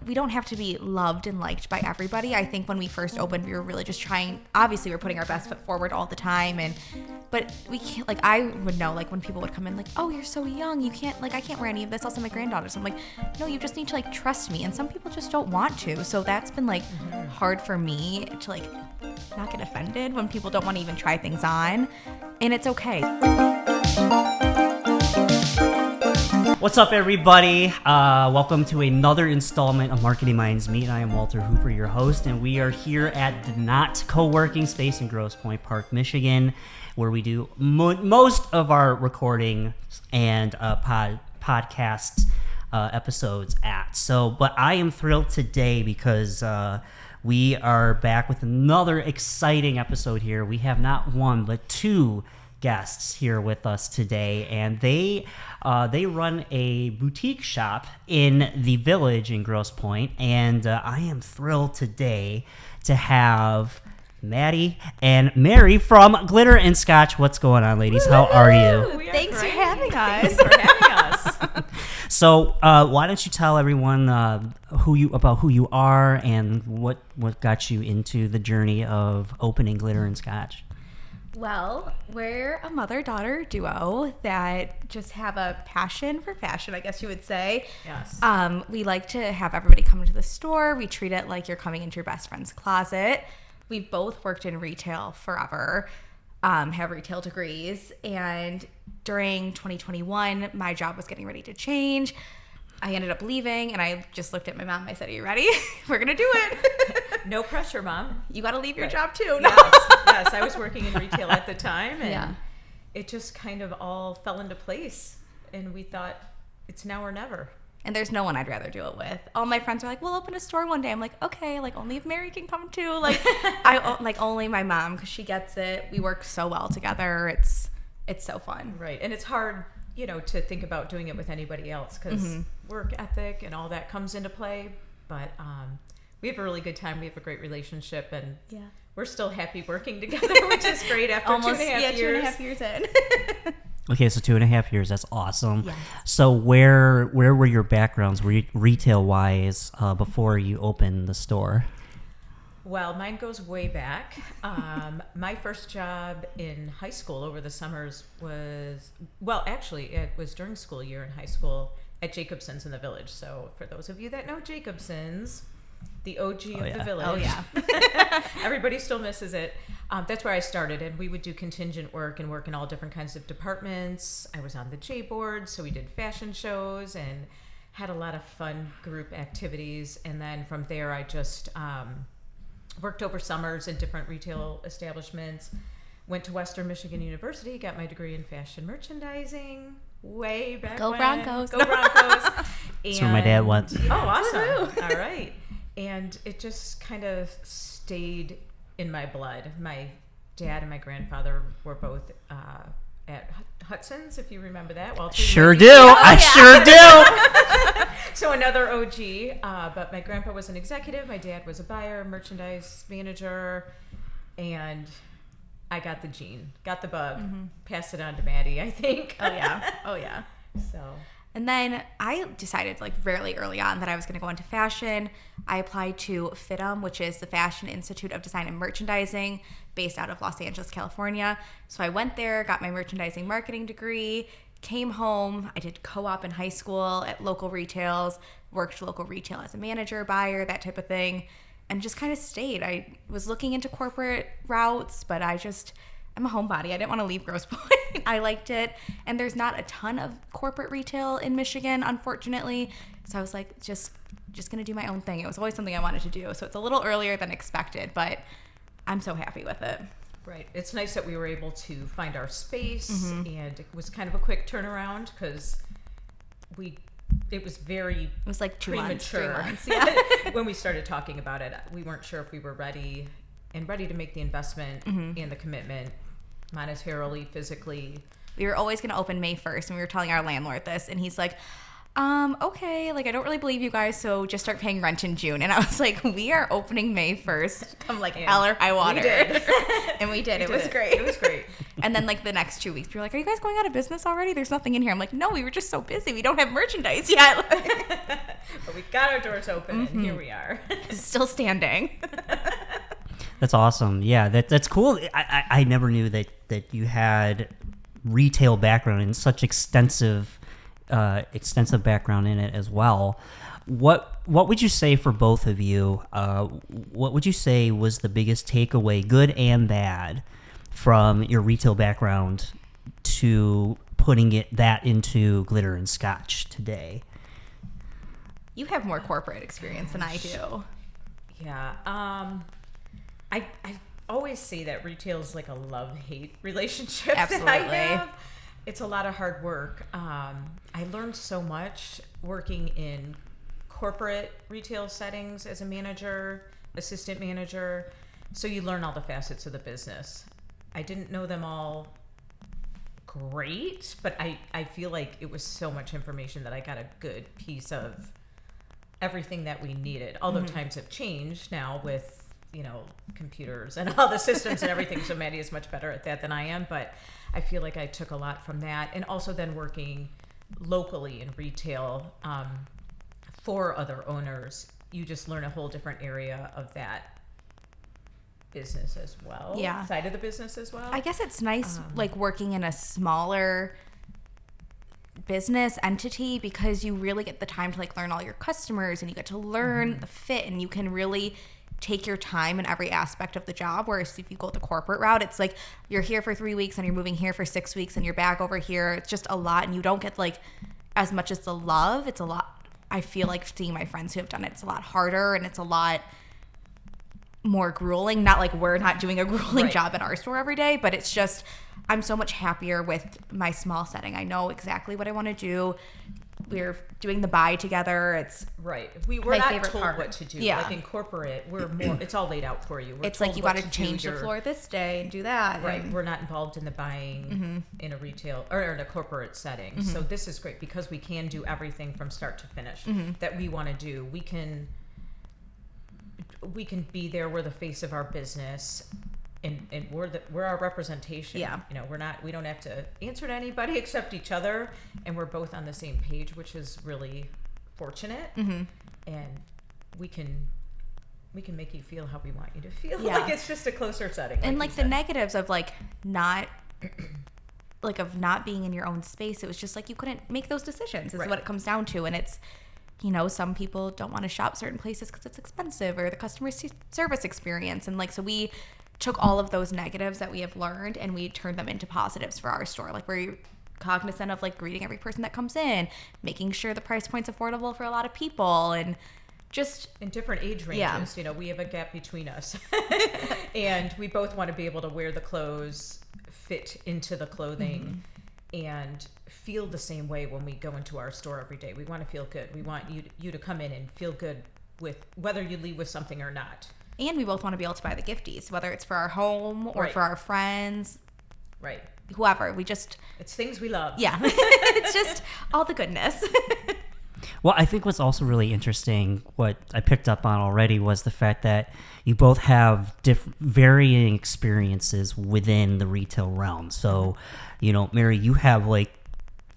we don't have to be loved and liked by everybody. I think when we first opened, we were really just trying, obviously we're putting our best foot forward all the time, but we can't, like, I would know, like, when people would come in, like, oh, you're so young, you can't, like, I can't wear any of this, I'll send my granddaughters. I'm like, no, you just need to, like, trust me. And some people just don't want to. So that's been, like, hard for me to, like, not get offended when people don't want to even try things on. And it's okay. What's up, everybody? Welcome to another installment of Marketing Minds Meet. I am Walter Hooper, your host, and we are here at the Not Co-working Space in Grosse Pointe Park, Michigan, where we do most of our recording and podcast episodes at. But I am thrilled today because we are back with another exciting episode here. We have not one, but two guests here with us today, and they run a boutique shop in the Village in Grosse Pointe, and I am thrilled today to have Maddie and Mary from Glitter and Scotch. What's going on, ladies? How are you? Thanks for having us. So why don't you tell everyone who you are and what got you into the journey of opening Glitter and Scotch? Well, we're a mother-daughter duo that just have a passion for fashion, I guess you would say. Yes. We like to have everybody come into the store. We treat it like you're coming into your best friend's closet. We've both worked in retail forever, have retail degrees, and during 2021, my job was getting ready to change. I ended up leaving, and I just looked at my mom. I said, are you ready? We're going to do it. No pressure, Mom. You got to leave your job, too. No. Yes. I was working in retail at the time, and it just kind of all fell into place, and we thought it's now or never. And there's no one I'd rather do it with. All my friends are like, we'll open a store one day. I'm like, okay, like, only if Mary can come, too. Like, only my mom, because she gets it. We work so well together. It's so fun. Right, and it's hard, to think about doing it with anybody else because work ethic and all that comes into play. But we have a really good time. We have a great relationship, and we're still happy working together, which is great after almost 2.5 years. 2.5 years in. Okay, so 2.5 years. That's awesome. Yes. So where were your backgrounds, retail-wise, before you opened the store? Well, mine goes way back. My first job in high school over the summers was, it was during school year in high school at Jacobson's in the Village. So for those of you that know Jacobson's, the OG of the Village. Oh, yeah. Everybody still misses it. That's where I started, and we would do contingent work and work in all different kinds of departments. I was on the J board, so we did fashion shows and had a lot of fun group activities. And then from there, I just worked over summers in different retail establishments, went to Western Michigan University, got my degree in fashion merchandising way back Go when. Broncos. Go Broncos. That's where my dad went. Oh, awesome. All right. And it just kind of stayed in my blood. My dad and my grandfather were both at Hudson's, if you remember that. Well, sure do. I sure do. So another OG, but my grandpa was an executive. My dad was a buyer, merchandise manager, and I got the gene, got the bug, passed it on to Maddie, I think. Oh, yeah. So... And then I decided, like, fairly early on that I was going to go into fashion. I applied to FITM, which is the Fashion Institute of Design and Merchandising, based out of Los Angeles, California. So I went there, got my merchandising marketing degree, came home. I did co-op in high school at local retails, worked local retail as a manager, buyer, that type of thing, and just kind of stayed. I was looking into corporate routes, but I'm a homebody. I didn't want to leave Grosse Pointe. I liked it. And there's not a ton of corporate retail in Michigan, unfortunately. So I was like, just going to do my own thing. It was always something I wanted to do. So it's a little earlier than expected, but I'm so happy with it. Right. It's nice that we were able to find our space, and it was kind of a quick turnaround because it was like 2 months, premature. 3 months. Yeah. When we started talking about it, we weren't sure if we were ready to make the investment and the commitment monetarily, physically. We were always going to open May 1st, and we were telling our landlord this, and he's like, okay, like I don't really believe you guys, so just start paying rent in June. And I was like, we are opening May 1st. I'm like, hell or high water. We did. And we did. It was great. It was great. And then like the next 2 weeks, we were like, are you guys going out of business already? There's nothing in here. I'm like, no, we were just so busy. We don't have merchandise yet. But we got our doors open, and here we are. Still standing. That's awesome. Yeah, that's cool. I never knew that you had retail background and such extensive background in it as well. What would you say for both of you? What would you say was the biggest takeaway, good and bad, from your retail background to putting that into glitter and Scotch today? You have more corporate experience than I do. Yeah. I always say that retail is like a love-hate relationship. Absolutely. That I have. It's a lot of hard work. I learned so much working in corporate retail settings as a manager, assistant manager. So you learn all the facets of the business. I didn't know them all great, but I feel like it was so much information that I got a good piece of everything that we needed. Although times have changed now with, computers and all the systems and everything. So Maddie is much better at that than I am, but I feel like I took a lot from that. And also then working locally in retail for other owners, you just learn a whole different area of that business as well. Yeah. Side of the business as well. I guess it's nice like working in a smaller business entity because you really get the time to like learn all your customers and you get to learn the fit and you can really take your time in every aspect of the job. Whereas if you go the corporate route, it's like you're here for 3 weeks and you're moving here for 6 weeks and you're back over here. It's just a lot and you don't get like as much as the love. It's a lot. I feel like seeing my friends who have done it, it's a lot harder and it's a lot more grueling. Not like we're not doing a grueling job at our store every day, but it's just I'm so much happier with my small setting. I know exactly what I want to do. We're doing the buy together. It's right. We're not told part. What to do. Yeah. Like in corporate, we're more. It's all laid out for you. We're it's like told you what got to change the floor this day and do that. Right. And We're not involved in the buying in a retail or in a corporate setting. So this is great because we can do everything from start to finish that we want to do. We can be there. We're the face of our business. And we're our representation. Yeah. We don't have to answer to anybody except each other, and we're both on the same page, which is really fortunate. And we can make you feel how we want you to feel. Yeah. Like it's just a closer setting. and like the negatives of like not being in your own space, it was just like you couldn't make those decisions is what it comes down to. And it's some people don't want to shop certain places because it's expensive or the customer service experience. And like so we took all of those negatives that we have learned and we turned them into positives for our store. Like we're cognizant of like greeting every person that comes in, making sure the price point's affordable for a lot of people, and just in different age ranges. We have a gap between us and we both want to be able to wear the clothes, fit into the clothing, and feel the same way when we go into our store every day. We want to feel good. We want you to come in and feel good with whether you leave with something or not. And we both want to be able to buy the gifties, whether it's for our home or for our friends. Right. Whoever. It's things we love. Yeah. It's just all the goodness. Well, I think what's also really interesting, what I picked up on already, was the fact that you both have varying experiences within the retail realm. So, Mary, you have like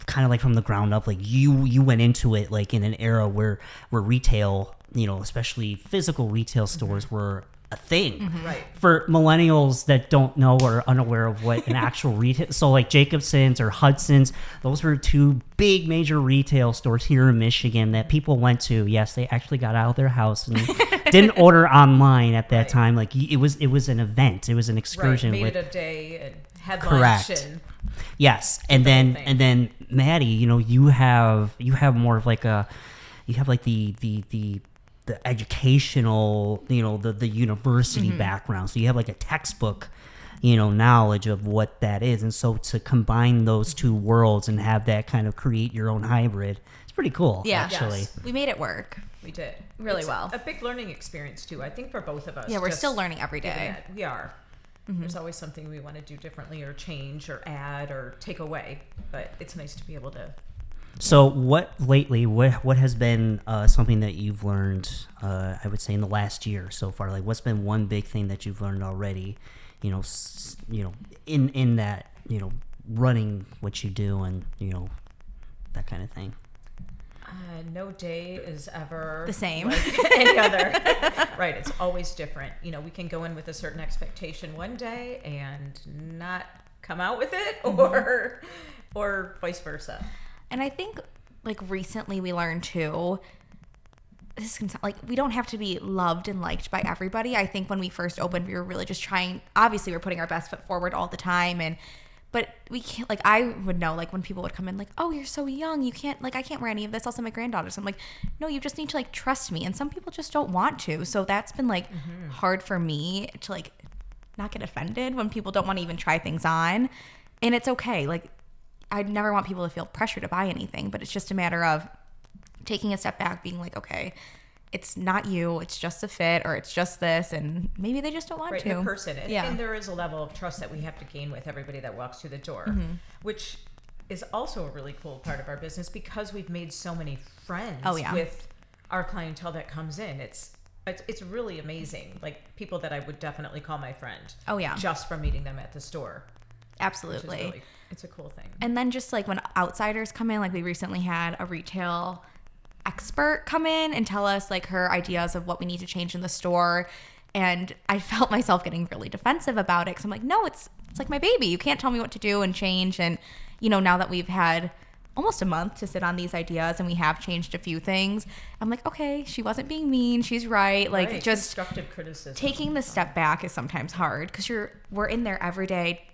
kind of like from the ground up, like you went into it like in an era where retail, especially physical retail stores were a thing. Right. For millennials that don't know or are unaware of what an actual retail, so like Jacobson's or Hudson's, those were two big major retail stores here in Michigan that people went to. Yes, they actually got out of their house and didn't order online at that time. Like it was an event. It was an excursion. Made it a day and had correct. Lunch. And yes, and then Maddie, you have more of like the educational, the university background. So you have like a textbook, knowledge of what that is. And so to combine those two worlds and have that kind of create your own hybrid, it's pretty cool, actually. Yes. We made it work. We did. Really it's well. A big learning experience too, I think, for both of us. Yeah, we're still learning every day. We are. There's always something we want to do differently or change or add or take away. But it's nice to be able to So what has been something that you've learned, I would say in the last year so far? Like what's been one big thing that you've learned already, in that, running what you do and, that kind of thing? No day is ever the same. Like any other. Right. It's always different. We can go in with a certain expectation one day and not come out with it, or vice versa. And I think like recently we learned too, this can sound like we don't have to be loved and liked by everybody. I think when we first opened, we were really just trying, obviously we're putting our best foot forward all the time, but we can't, like, I would know, like, when people would come in, like, oh, you're so young, you can't, like, I can't wear any of this, I'll send my granddaughters. I'm like, no, you just need to, like, trust me. And some people just don't want to. So that's been, like, hard for me to, like, not get offended when people don't want to even try things on. And it's okay. Like, I never want people to feel pressure to buy anything, but it's just a matter of taking a step back, being like, okay, it's not you, it's just a fit, or it's just this, and maybe they just don't want to. The person. And there is a level of trust that we have to gain with everybody that walks through the door, which is also a really cool part of our business because we've made so many friends with our clientele that comes in. It's really amazing. Like people that I would definitely call my friend. Oh yeah. Just from meeting them at the store. Absolutely. It's a cool thing. And then just like when outsiders come in, like we recently had a retail expert come in and tell us like her ideas of what we need to change in the store, and I felt myself getting really defensive about it because I'm like, no, it's like my baby, you can't tell me what to do and change. And now that we've had almost a month to sit on these ideas and we have changed a few things, I'm like, okay, she wasn't being mean, she's right. Like just constructive criticism. Taking the step back is sometimes hard because we're in there every day,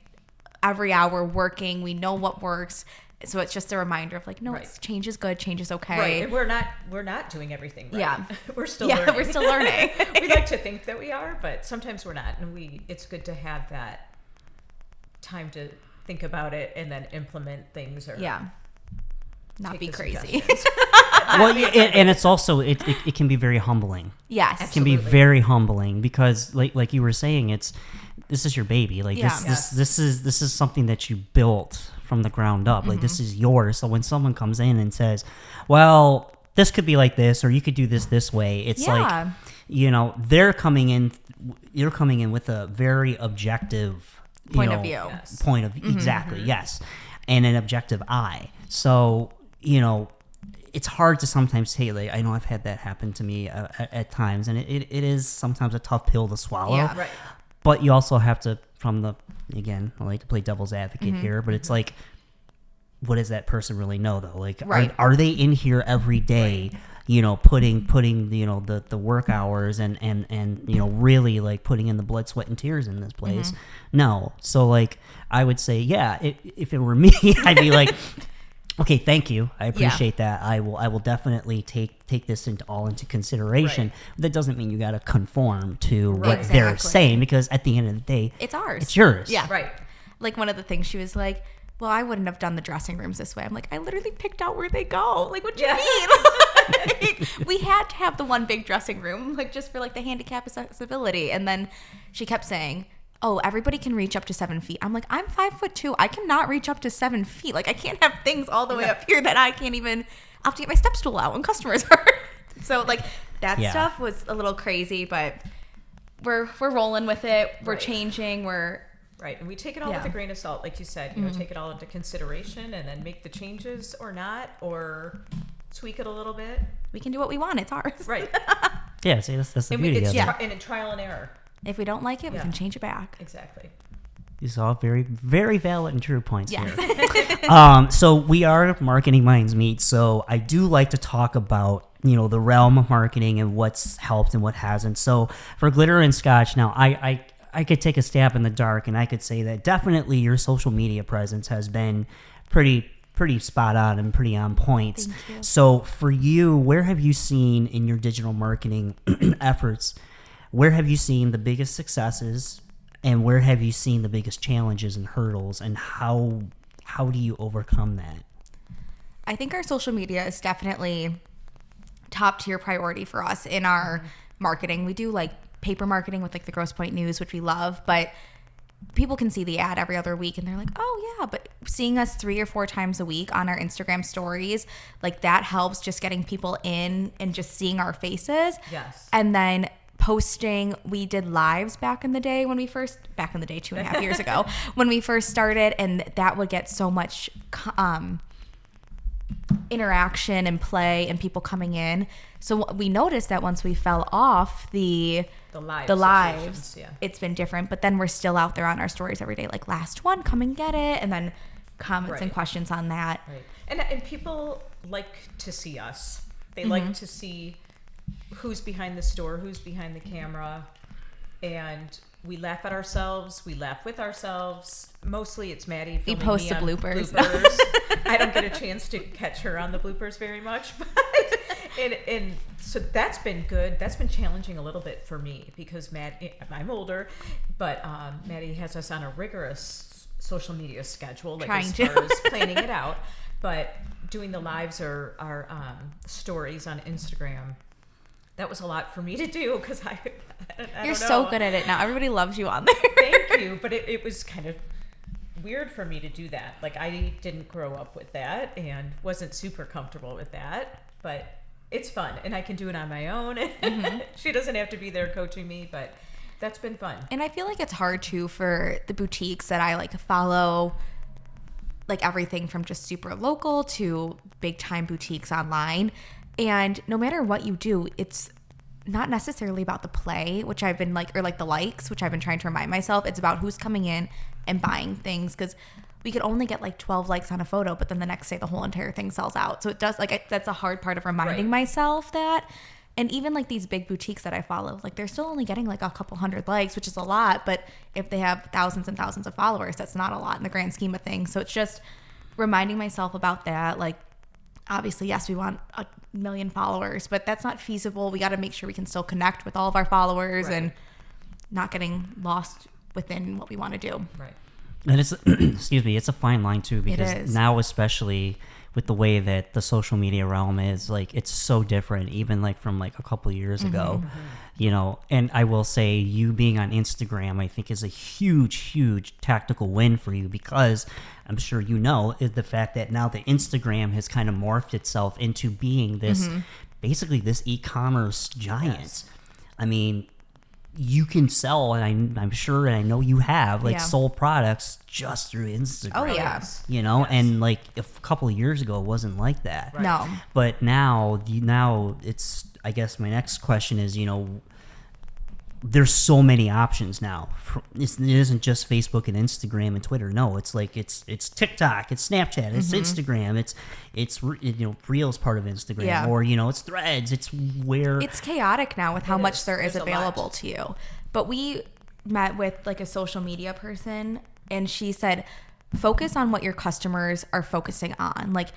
every hour working, we know what works. So it's just a reminder of like, no, change is good, change is okay. Right. And we're not doing everything right. Yeah. We're still learning. We're still learning. We like to think that we are, but sometimes we're not. And it's good to have that time to think about it and then implement things or not be crazy. Well, and it's also it can be very humbling. Yes. It can be very humbling because like you were saying, this is your baby. Like this is something that you built from the ground up. Like this is yours. So when someone comes in and says, well, this could be like this, or you could do this way, it's like, you're coming in with a very objective point of view. Exactly. Yes. And an objective eye. So, it's hard to sometimes say, like, I know I've had that happen to me at times, and it is sometimes a tough pill to swallow. Yeah, right. But you also have to, again, I like to play devil's advocate here, but it's like, what does that person really know though? Like, are they in here every day, putting the work hours and really like putting in the blood, sweat, and tears in this place? No. So like, I would say, if it were me, I'd be like, okay, thank you. I appreciate that. I will definitely take this into consideration. Right. That doesn't mean you got to conform to what they're saying, because at the end of the day, it's ours. It's yours. Yeah. Right. Like one of the things she was like, well, I wouldn't have done the dressing rooms this way. I'm like, I literally picked out where they go. Like, what do you mean? We had to have the one big dressing room, like just for like the handicap accessibility. And then she kept saying, oh, everybody can reach up to 7 feet. I'm like, I'm 5'2". I cannot reach up to 7 feet. Like, I can't have things all the way up here that I can't even. I'll have to get my step stool out when customers are. So, like, that stuff was a little crazy, but we're rolling with it. We're changing. Right, and we take it all with a grain of salt, like you said. Take it all into consideration, and then make the changes or not, or tweak it a little bit. We can do what we want. It's ours. Right. Yeah. See, that's the beauty of it. And in trial and error. If we don't like it, we can change it back. Exactly. These are all very, very valid and true points here. So we are Marketing Minds Meet. So I do like to talk about, the realm of marketing and what's helped and what hasn't. So for Glitter and Scotch, now I could take a stab in the dark and I could say that definitely your social media presence has been pretty spot on and pretty on point. Thank you. So for you, where have you seen in your digital marketing efforts, where have you seen the biggest successes and where have you seen the biggest challenges and hurdles, and how do you overcome that? I think our social media is definitely top tier priority for us in our marketing. We do like paper marketing with like the Grosse Pointe News, which we love, but people can see the ad every other week and they're like, oh yeah, but seeing us 3 or 4 times a week on our Instagram stories, like that helps just getting people in and just seeing our faces. Yes. And then posting, we did lives back in the day 2.5 years ago when we first started, and that would get so much interaction and play and people coming in. So we noticed that once we fell off the lives, it's been different, but then we're still out there on our stories every day, like last one, come and get it, and then comments and questions on that. Right. And people like to see us. They like to see who's behind the store, who's behind the camera, and we laugh at ourselves. We laugh with ourselves. Mostly it's Maddie filming we post me the on bloopers. I don't get a chance to catch her on the bloopers very much, but and so that's been good. That's been challenging a little bit for me because I'm older, but Maddie has us on a rigorous social media schedule, like as far as planning it out. But doing the lives or our stories on Instagram, that was a lot for me to do because I You're so good at it now. Everybody loves you on there. Thank you. But it was kind of weird for me to do that. Like, I didn't grow up with that and wasn't super comfortable with that. But it's fun. And I can do it on my own. She doesn't have to be there coaching me. But that's been fun. And I feel like it's hard, too, for the boutiques that I, like, follow, like, everything from just super local to big-time boutiques online. And no matter what you do, it's not necessarily about the play, which I've been like, or like the likes, which I've been trying to remind myself. It's about who's coming in and buying things, because we could only get like 12 likes on a photo, but then the next day the whole entire thing sells out. So it does, like, that's a hard part of reminding myself that. And even like these big boutiques that I follow, like they're still only getting like a couple hundred likes, which is a lot. But if they have thousands and thousands of followers, that's not a lot in the grand scheme of things. So it's just reminding myself about that. Like, obviously, yes, we want 1 million followers, but that's not feasible. We got to make sure we can still connect with all of our followers and not getting lost within what we want to do. Right. And it's, excuse me, it's a fine line too, because now, especially with the way that the social media realm is, like, it's so different, even like from like a couple of years ago, you know. And I will say, you being on Instagram, I think, is a huge tactical win for you, because I'm sure you know is the fact that now the Instagram has kind of morphed itself into being this, basically this e-commerce giant. Yes. I mean, you can sell, and I'm sure, and I know you have, like, sold products just through Instagram. Oh, yeah. You know, and like a couple of years ago, it wasn't like that. Right. No. But now it's, I guess my next question is, you know, there's so many options now. It isn't just Facebook and Instagram and Twitter. No, it's like it's TikTok, it's Snapchat, it's Instagram, it's you know, Reels part of Instagram, or, you know, it's Threads. It's chaotic now with how much there is available to you. But we met with like a social media person, and she said, focus on what your customers are focusing on. Like,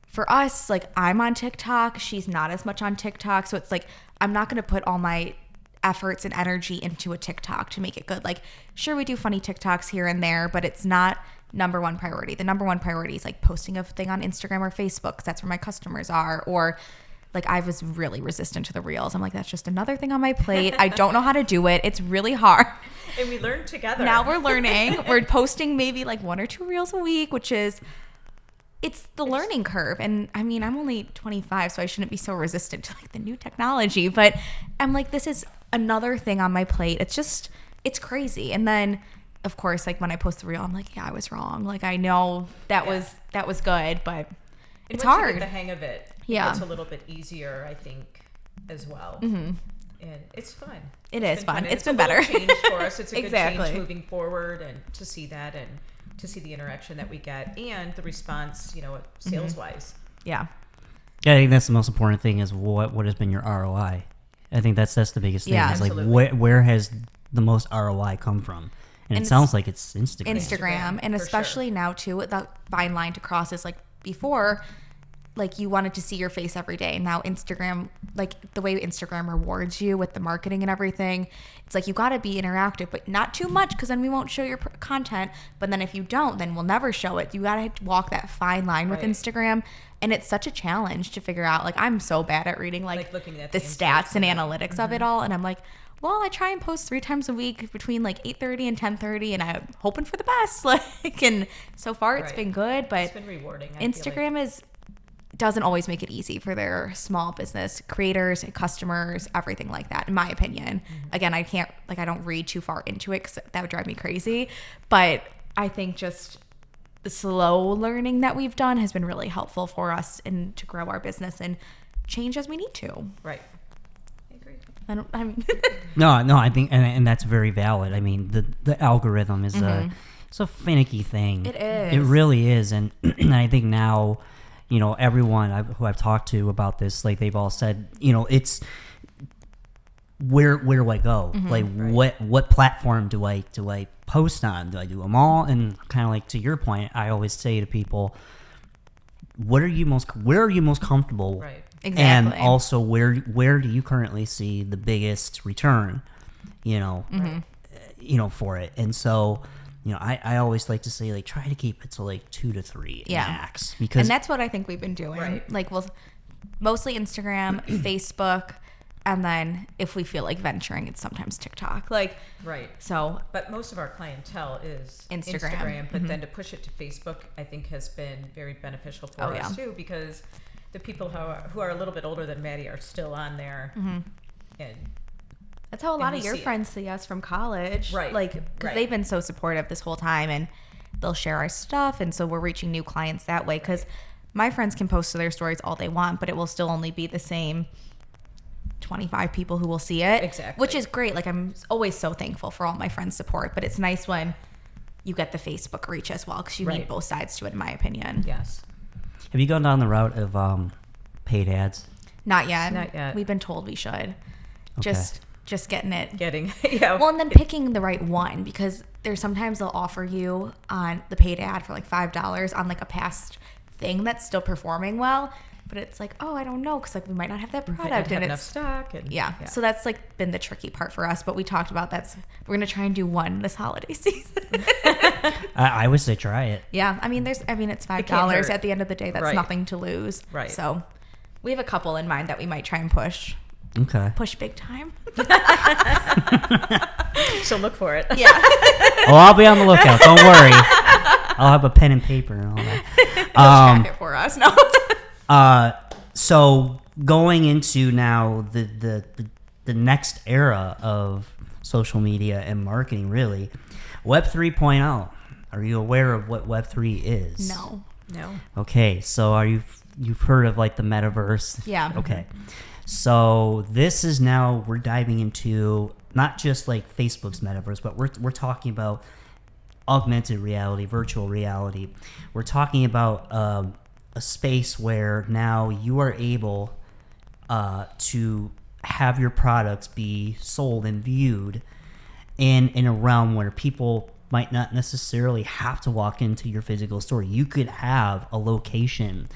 for us, like, I'm on TikTok, she's not as much on TikTok, so it's like I'm not going to put all my efforts and energy into a TikTok to make it good. Like, sure, we do funny TikToks here and there, but it's not number one priority. The number one priority is like posting a thing on Instagram or Facebook, 'cause that's where my customers are. Or like, I was really resistant to the Reels. I'm like, that's just another thing on my plate. I don't know how to do it. It's really hard. And we learned together. Now we're learning. We're posting maybe like 1 or 2 Reels a week, which is, it's the learning curve. And I mean, I'm only 25, so I shouldn't be so resistant to like the new technology, but I'm like, this is another thing on my plate. It's crazy. And then, of course, like when I post the reel, I'm like, yeah, I was wrong. Like, I know that was good, but it's hard. You get the hang of it, it's a little bit easier, I think, as well. And it's fun. It's fun. It's been better. better. Change for us. It's a good change moving forward, and to see that, and to see the interaction that we get and the response, you know, sales wise. Yeah. I think that's the most important thing, is what has been your ROI. I think that's the biggest thing. Yeah, is like, where has the most ROI come from? And it sounds like it's Instagram. And especially now too, the fine line to cross is like, before, like, you wanted to see your face every day. Now Instagram, like the way Instagram rewards you with the marketing and everything, it's like you got to be interactive, but not too much, because then we won't show your content. But then if you don't, then we'll never show it. You got to walk that fine line with Instagram. And it's such a challenge to figure out. Like, I'm so bad at reading like looking at the stats and analytics of it all. And I'm like, well, I try and post 3 times a week between like 8:30 and 10:30, and I'm hoping for the best. Like, and so far it's been good, but it's been rewarding. Instagram doesn't always make it easy for their small business creators, customers, everything like that, in my opinion. Again, I don't read too far into it because that would drive me crazy. But I think just the slow learning that we've done has been really helpful for us and to grow our business and change as we need to. Right. I agree. No, I think, and that's very valid. I mean, the algorithm is it's a finicky thing. It is. It really is. And I think now, you know, everyone who I've talked to about this, like they've all said, you know, it's where do I go? Like what platform do I post on? Do I do them all? And kind of like to your point, I always say to people, where are you most comfortable? Right. Exactly. And also where do you currently see the biggest return, you know, for it. And so, you know, I always like to say, like, try to keep it to like 2 to 3 max, because and that's what I think we've been doing. Right. Like, we'll mostly Instagram, Facebook, and then if we feel like venturing, it's sometimes TikTok. Like, right. So, but most of our clientele is Instagram. But then to push it to Facebook, I think has been very beneficial for us too, because the people who are a little bit older than Maddie are still on there, and that's how a lot of your friends see us from college. Right. Like, because they've been so supportive this whole time, and they'll share our stuff. And so we're reaching new clients that way. Because my friends can post to their stories all they want, but it will still only be the same 25 people who will see it. Exactly. Which is great. Like, I'm always so thankful for all my friends' support. But it's nice when you get the Facebook reach as well, because you need both sides to it, in my opinion. Yes. Have you gone down the route of paid ads? Not yet. Not yet. We've been told we should. Okay. Just getting it. Well, and then picking the right one, because there's sometimes they'll offer you on the paid ad for like $5 on like a past thing that's still performing well, but it's like, oh, I don't know, because like we might not have that product and it's enough stock. And, so that's like been the tricky part for us. But we talked about we're gonna try and do one this holiday season. I would say try it. Yeah, I mean, it's $5 at the end of the day. That's nothing to lose. Right. So we have a couple in mind that we might try and push. Okay. Push big time. So look for it. Yeah. Oh, I'll be on the lookout. Don't worry. I'll have a pen and paper and all that. Track it for us. No. So going into now the next era of social media and marketing, really, Web 3.0. Are you aware of what Web 3 is? No. Okay, so you've heard of like the metaverse? Yeah. Okay. So this is now, we're diving into not just like Facebook's metaverse, but we're talking about augmented reality, virtual reality. We're talking about a space where now you are able to have your products be sold and viewed in a realm where people might not necessarily have to walk into your physical store. You could have a location,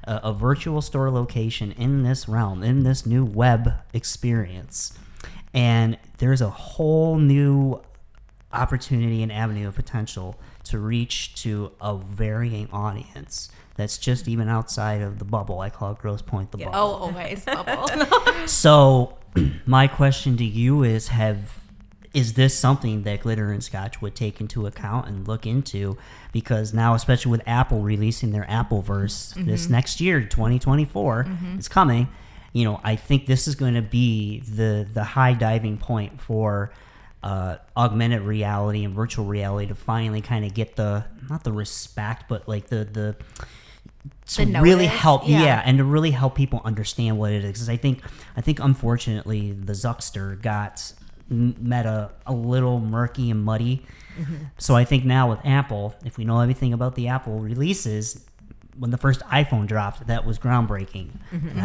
a virtual store location in this realm, in this new web experience. And there's a whole new opportunity and avenue of potential to reach to a varying audience that's just even outside of the bubble. I call it Grosse Pointe the bubble. Oh, always bubble. So my question to you is this something that Glitter and Scotch would take into account and look into? Because now, especially with Apple releasing their Appleverse this next year, 2024, it's coming. You know, I think this is going to be the high diving point for augmented reality and virtual reality to finally kind of get not the respect, but like the really help, and to really help people understand what it is. Because I think unfortunately the Zuckster got Meta a little murky and muddy. So I think now with Apple, if we know everything about the Apple releases, when the first iPhone dropped, that was groundbreaking. And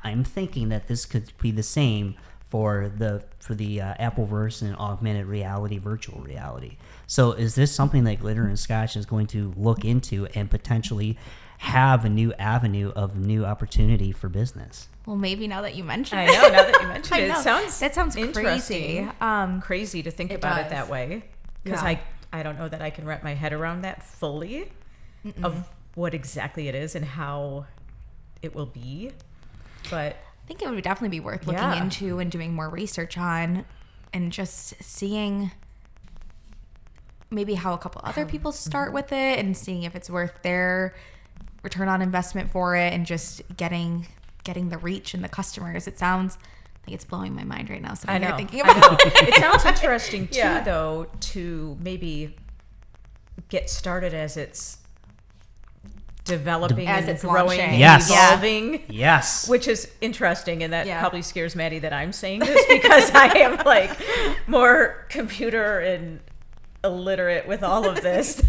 I'm thinking that this could be the same for the Appleverse and augmented reality, virtual reality. So is this something that Glitter and Scotch is going to look into and potentially have a new avenue of new opportunity for business? Well, maybe now that you mention I it. know, now that you mention it, that sounds interesting. crazy. Crazy to think about it that way. Because Yeah. I don't know that I can wrap my head around that fully of what exactly it is and how it will be. But I think it would definitely be worth looking into and doing more research on, and just seeing maybe how a couple other people start with it, and seeing if it's worth their return on investment for it, and just getting the reach and the customers. It sounds like it's blowing my mind right now. So I'm thinking about it. It sounds interesting too, though, to maybe get started as it's developing as and it's growing launching. and Yes. evolving. Yes. Which is interesting, and that probably scares Maddie that I'm saying this because I am like more computer and illiterate with all of this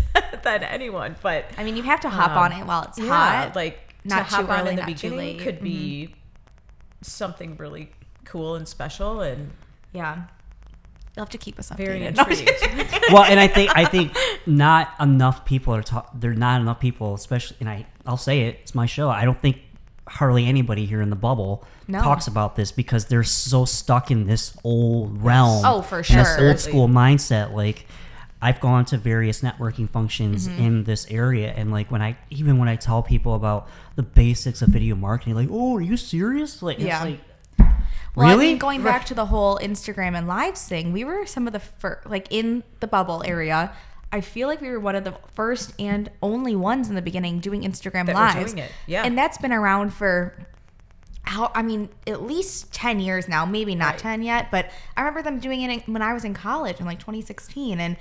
than anyone. But I mean, you have to hop on it while it's hot. like not to hop too on early, in the not too beginning late. could be something really cool and special, and Yeah. You'll have to keep us updated. very intrigued. Well, and I think not enough people are there are not enough people, especially, and I'll say it, it's my show. I don't think hardly anybody here in the bubble talks about this because they're so stuck in this old realm. Oh, for and sure. this old school mindset. Like, I've gone to various networking functions in this area, and like when I tell people about the basics of video marketing, like, oh, are you serious? Like, it's like, well, really? I mean, going back to the whole Instagram and lives thing, we were some of the first, like in the bubble area. I feel like we were one of the first and only ones in the beginning doing Instagram That were lives. doing it, yeah. And that's been around for at least 10 years now, maybe not 10 yet, but I remember them doing it when I was in college in like 2016 and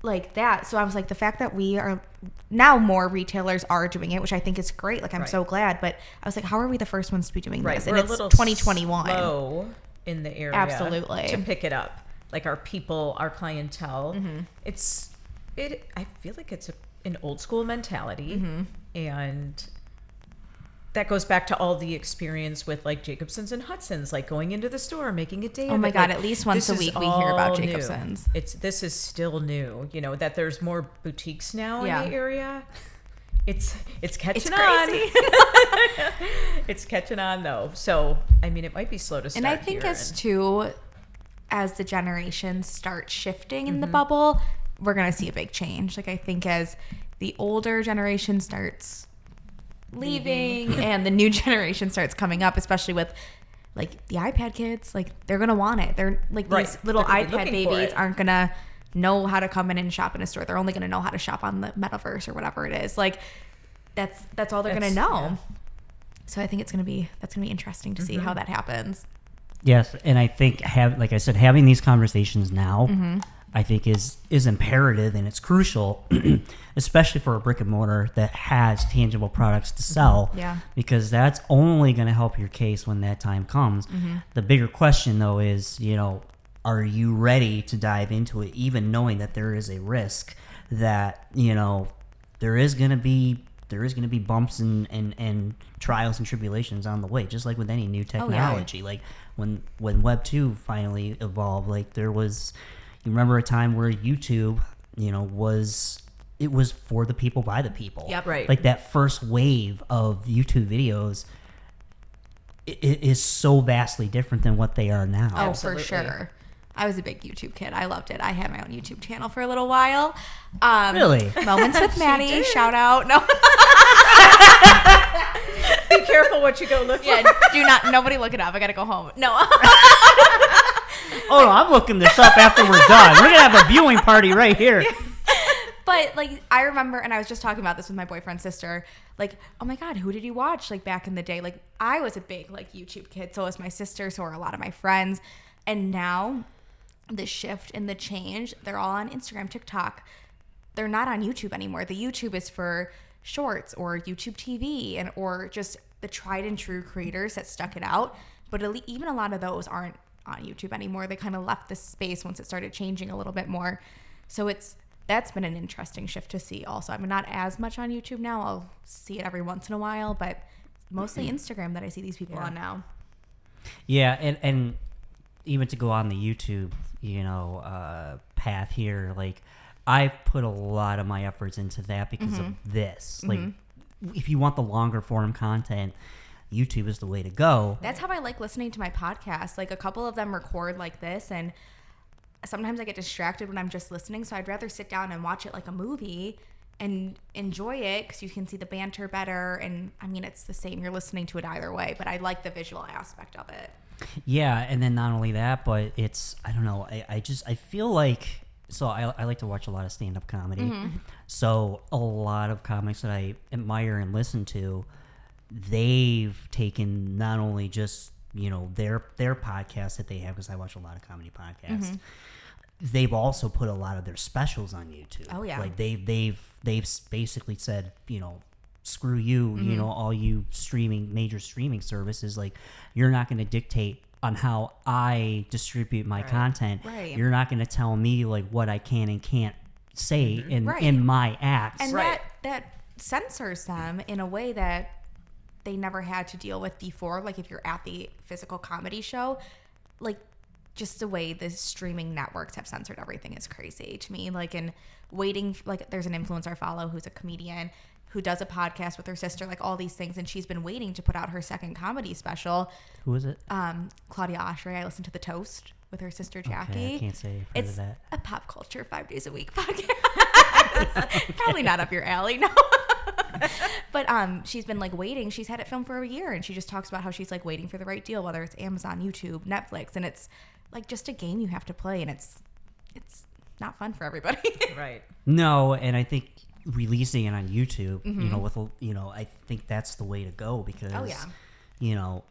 like that. So I was like, the fact that we are now more retailers are doing it, which I think is great. Like, I'm so glad, but I was like, how are we the first ones to be doing this? And We're it's a little 2021. slow in the area Absolutely. to pick it up. Like our people, our clientele, I feel like it's an old school mentality, and that goes back to all the experience with like Jacobson's and Hudson's, like going into the store, making a day. Oh of my it. God! Like, At least once a this is week we hear about all new. Jacobson's. This is still new. You know that there's more boutiques now in the area. It's catching on. It's catching on though. So I mean, it might be slow to start. And I think as the generations start shifting in the bubble, we're gonna see a big change. Like, I think as the older generation starts leaving and the new generation starts coming up, especially with like the iPad kids, like they're gonna want it. They're like these little iPad babies aren't gonna know how to come in and shop in a store. They're only gonna know how to shop on the metaverse or whatever it is. Like that's all they're gonna know. Yeah. So I think that's gonna be interesting to see how that happens. Yes, and I think like I said, having these conversations now, I think is imperative, and it's crucial, especially for a brick and mortar that has tangible products to sell. Yeah. Because that's only going to help your case when that time comes. The bigger question, though, is, are you ready to dive into it, even knowing that there is a risk that, there is going to be bumps and trials and tribulations on the way, just like with any new technology. Like when Web 2 finally evolved, like there was, you remember a time where YouTube, it was for the people by the people. Yep. Right. Like that first wave of YouTube videos, it is so vastly different than what they are now. Oh, Absolutely. for sure. I was a big YouTube kid. I loved it. I had my own YouTube channel for a little while. Really? Moments with Maddie. Shout out. No. Be careful what you go look for. Nobody look it up. I gotta go home. No. Oh, no, I'm looking this up after we're done. We're gonna have a viewing party right here. But like, I remember, and I was just talking about this with my boyfriend's sister, like, oh my God, who did you watch like back in the day? Like, I was a big like YouTube kid. So was my sister. So were a lot of my friends. And now the shift and the change, they're all on Instagram, TikTok. They're not on YouTube anymore. The YouTube is for shorts or YouTube TV or just the tried and true creators that stuck it out. But even a lot of those aren't on YouTube anymore. They kind of left the space once it started changing a little bit more. So that's been an interesting shift to see also. I'm not as much on YouTube now. I'll see it every once in a while, but mostly Instagram that I see these people on now. Yeah, and even to go on the YouTube, path here, like I've put a lot of my efforts into that because of this. Like, if you want the longer form content, YouTube is the way to go. That's how I like listening to my podcast. Like, a couple of them record like this, and sometimes I get distracted when I'm just listening. So I'd rather sit down and watch it like a movie and enjoy it because you can see the banter better. And I mean, it's the same. You're listening to it either way, but I like the visual aspect of it. Yeah, and then not only that, but it's, I don't know, I feel like, so I like to watch a lot of stand-up comedy. Mm-hmm. So a lot of comics that I admire and listen to, they've taken not only just, you know, their podcast that they have, because I watch a lot of comedy podcasts. Mm-hmm. They've also put a lot of their specials on YouTube. Oh, yeah. Like they've basically said, you know, screw you, you know, all you major streaming services, like, you're not going to dictate on how I distribute my content. Right. You're not going to tell me like what I can and can't say in my acts. And that censors them in a way that they never had to deal with before. Like if you're at the physical comedy show, like just the way the streaming networks have censored everything is crazy to me. Like in waiting, like there's an influencer I follow who's a comedian who does a podcast with her sister, like all these things, and she's been waiting to put out her second comedy special. Who is it? Claudia Oshry. I listened to The Toast with her sister Jackie. Okay, I can't say I've heard It's of that. a pop culture 5 days a week podcast. Probably not up your alley, no. But she's been like waiting. She's had it filmed for a year, and she just talks about how she's like waiting for the right deal, whether it's Amazon, YouTube, Netflix, and it's like just a game you have to play, and it's not fun for everybody. Right. No, and I think releasing it on YouTube, you know, with, you know, I think that's the way to go, because, you know,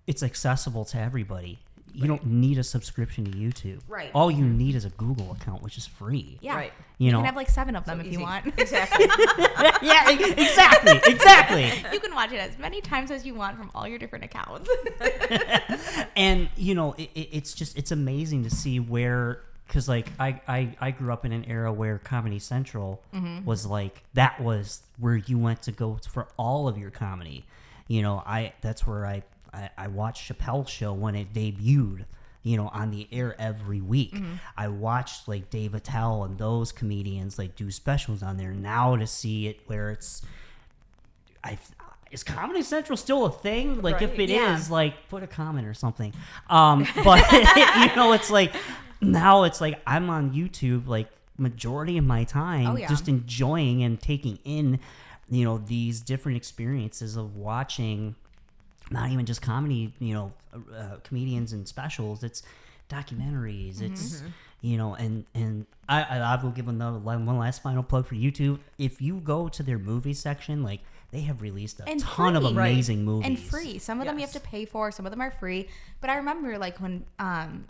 it's accessible to everybody. You don't need a subscription to YouTube. Right. All you need is a Google account, which is free. Yeah. Right. You know, can have like 7 of them if easy. you want. Exactly. yeah, exactly. You can watch it as many times as you want from all your different accounts. And, you know, it's amazing to see where, because like I grew up in an era where Comedy Central was like, that was where you went to go for all of your comedy. You know, that's where I watched Chappelle's show when it debuted, you know, on the air every week. I watched like Dave Attell and those comedians like do specials on there. Now to see it where it's, is Comedy Central still a thing? Like, if it is, like, put a comment or something. But you know, it's like, now it's like I'm on YouTube like majority of my time, just enjoying and taking in, you know, these different experiences of watching not even just comedy, you know, comedians and specials. It's documentaries. It's, you know, and I will give one last final plug for YouTube. If you go to their movie section, like, they have released a ton of amazing movies. And free. Some of them you have to pay for. Some of them are free. But I remember, like, when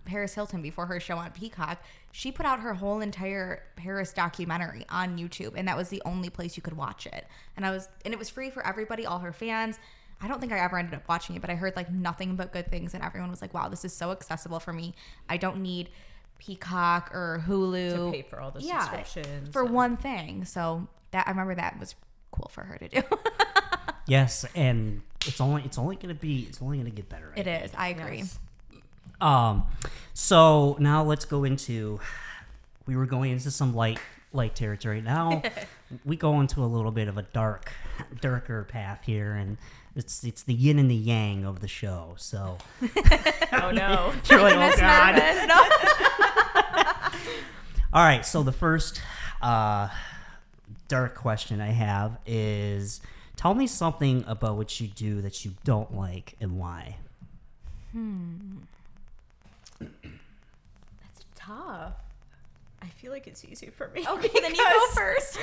Paris Hilton, before her show on Peacock, she put out her whole entire Paris documentary on YouTube. And that was the only place you could watch it. And it was free for everybody, all her fans. I don't think I ever ended up watching it, but I heard, like, nothing but good things. And everyone was like, wow, this is so accessible for me. I don't need Peacock or Hulu. To pay for all the subscriptions. For one thing. So I remember that was cool for her to do. Yes, and it's only gonna get better. It is. I agree. Yes. So now let's go into. We were going into some light territory. Now we go into a little bit of a darker path here, and it's the yin and the yang of the show. So. Oh no! You're like, oh god. No. All right. So the first dark question I have is, tell me something about what you do that you don't like and why. That's tough. I feel like it's easy for me. Okay, then you go first.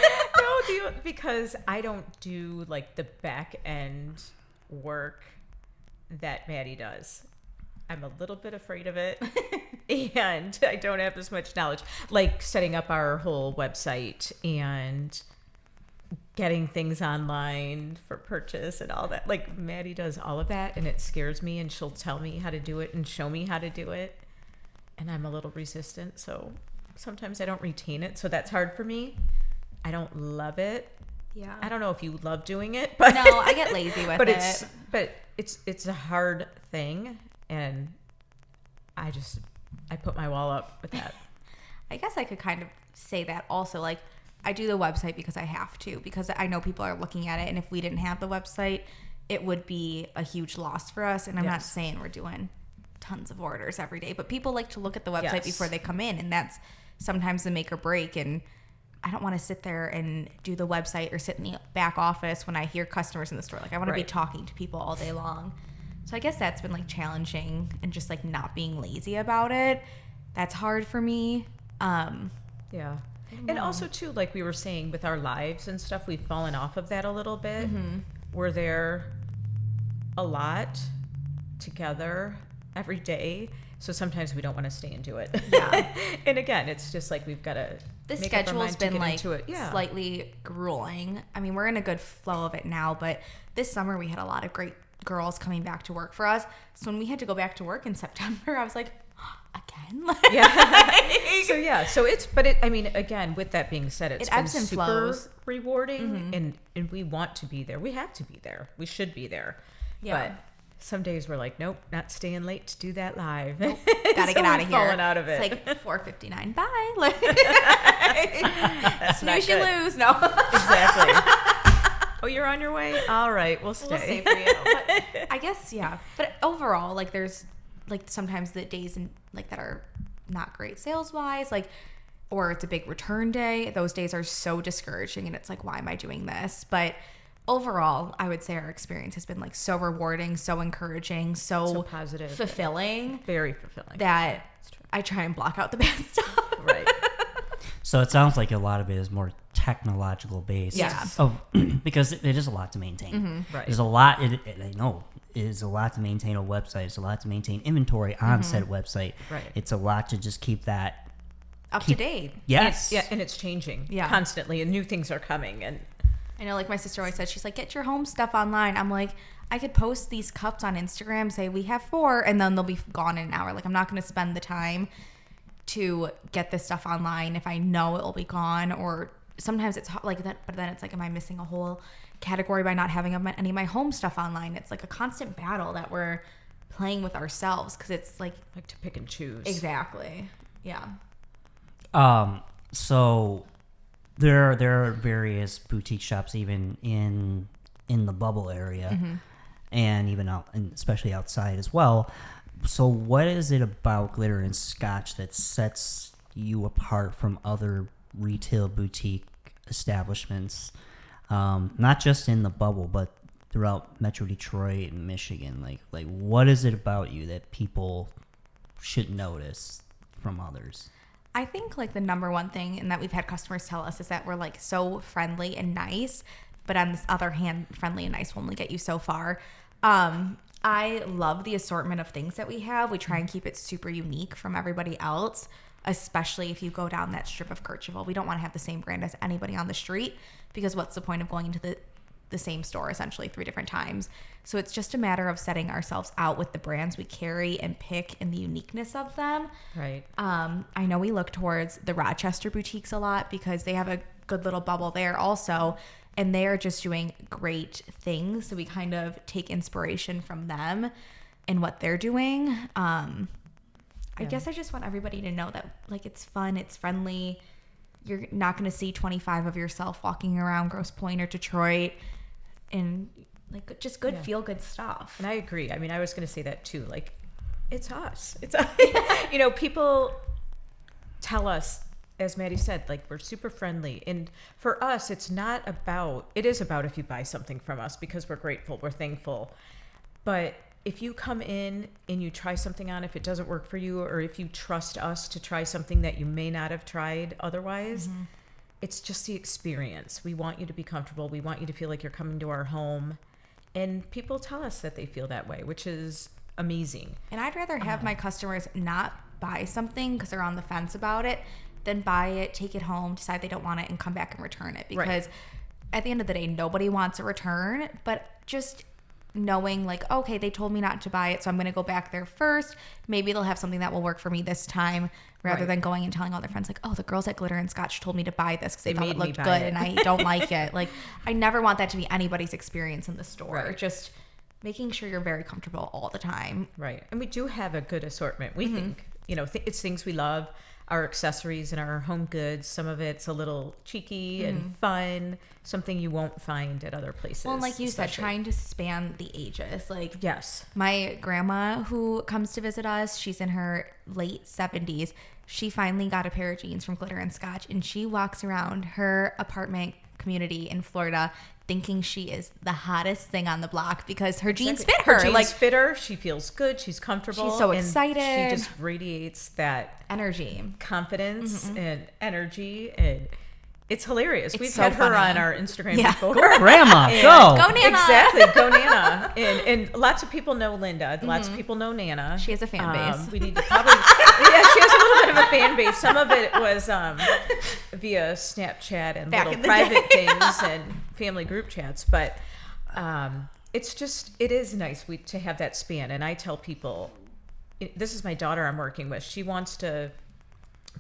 Because I don't do like the back end work that Maddie does. I'm a little bit afraid of it, and I don't have as much knowledge. Like setting up our whole website and getting things online for purchase and all that. Like, Maddie does all of that, and it scares me, and she'll tell me how to do it and show me how to do it. And I'm a little resistant, so sometimes I don't retain it. So that's hard for me. I don't love it. Yeah. I don't know if you love doing it, but no, I get lazy with it. But it's a hard thing, and I put my wall up with that. I guess I could kind of say that also. Like, I do the website because I have to, because I know people are looking at it, and if we didn't have the website, it would be a huge loss for us. And I'm not saying we're doing tons of orders every day, but people like to look at the website before they come in, and that's sometimes the make or break. And I don't want to sit there and do the website or sit in the back office when I hear customers in the store. Like, I want to be talking to people all day long. So I guess that's been like challenging, and just like not being lazy about it. That's hard for me. Yeah. And also too, like we were saying with our lives and stuff, we've fallen off of that a little bit. We're there a lot together every day. So sometimes we don't want to stay and do it. Yeah. And again, it's just like we've got to The schedule's been like slightly grueling. I mean, we're in a good flow of it now, but this summer we had a lot of great girls coming back to work for us. So when we had to go back to work in September, I was like, again? Yeah. So it's, but it, I mean, again, with that being said, it's been ebbs and super flows. rewarding, and we want to be there. We have to be there. We should be there. Yeah. But some days we're like, nope, not staying late to do that live. Nope, gotta get out of here. Falling out of it. It's like 4:59. Bye. Like, That's not snooze, you good. lose. No. Exactly. Oh, you're on your way? All right, we'll stay. We'll stay for you. But I guess, yeah. But overall, like, there's like sometimes the days in like that are not great sales wise, like, or it's a big return day. Those days are so discouraging, and it's like, why am I doing this? But overall, I would say our experience has been like so rewarding, so encouraging, so positive, fulfilling, very fulfilling. That I try and block out the bad stuff. Right. So it sounds like a lot of it is more technological based. Yeah. Because it is a lot to maintain. Right. There's a lot. I know it is a lot to maintain a website. It's a lot to maintain inventory on said website. Right. It's a lot to just keep that Up to date. Yes. And it's changing Yeah. constantly, and new things are coming. And I know, like my sister always said, she's like, get your home stuff online. I'm like, I could post these cups on Instagram, say we have 4, and then they'll be gone in an hour. Like, I'm not going to spend the time to get this stuff online if I know it will be gone. Or sometimes it's like that, but then it's like, am I missing a whole category by not having any of my home stuff online? It's like a constant battle that we're playing with ourselves, because it's like to pick and choose. Exactly. Yeah. So there are various boutique shops even in the bubble area, and even out, and especially outside as well. So what is it about Glitter and Scotch that sets you apart from other retail boutique establishments, not just in the bubble, but throughout Metro Detroit and Michigan? Like what is it about you that people should notice from others? I think like the number one thing, and that we've had customers tell us, is that we're like so friendly and nice, but on this other hand, friendly and nice will only get you so far. I love the assortment of things that we have. We try and keep it super unique from everybody else, especially if you go down that strip of Kercheval. We don't want to have the same brand as anybody on the street, because what's the point of going into the same store essentially 3 different times? So it's just a matter of setting ourselves out with the brands we carry and pick and the uniqueness of them. Right. I know we look towards the Rochester boutiques a lot, because they have a good little bubble there also, and they are just doing great things. So we kind of take inspiration from them and what they're doing. I guess I just want everybody to know that like it's fun, it's friendly. You're not going to see 25 of yourself walking around Grosse Pointe or Detroit, and like just good feel good stuff. And I agree. I mean, I was going to say that too. Like, it's us. It's people tell us, as Maddie said, like, we're super friendly. And for us, it is about if you buy something from us, because we're grateful, we're thankful. But if you come in and you try something on, if it doesn't work for you, or if you trust us to try something that you may not have tried otherwise, it's just the experience. We want you to be comfortable. We want you to feel like you're coming to our home. And people tell us that they feel that way, which is amazing. And I'd rather have my customers not buy something because they're on the fence about it than buy it, take it home, decide they don't want it, and come back and return it. Because at the end of the day, nobody wants a return, but just knowing like, okay, they told me not to buy it, so I'm going to go back there first. Maybe they'll have something that will work for me this time, rather than going and telling all their friends like, oh, the girls at Glitter and Scotch told me to buy this because they thought it looked good and I don't like it. Like, I never want that to be anybody's experience in the store. Just making sure you're very comfortable all the time. Right. And we do have a good assortment. We think, it's things we love. our accessories and our home goods. Some of it's a little cheeky and fun, something you won't find at other places. Well, like you said, especially. trying to span the ages. Like, Yes. my grandma who comes to visit us, she's in her late 70s. She finally got a pair of jeans from Glitter and Scotch, and she walks around her apartment community in Florida thinking she is the hottest thing on the block because her jeans fit her. Her jeans like, fit her. She feels good. She's comfortable. She's so and excited. She just radiates that energy. confidence and energy, and it's hilarious. We've so had her funny. on our Instagram Yeah. before. Grandma, And- go. Go Nana! Exactly, go Nana. And lots of people know Linda. Lots of people know Nana. She has a fan base. We need to probably, yeah, she has a little bit of a fan base. Some of it was via Snapchat and Back little in the private things and family group chats. But it is nice to have that span. And I tell people, this is my daughter I'm working with. She wants to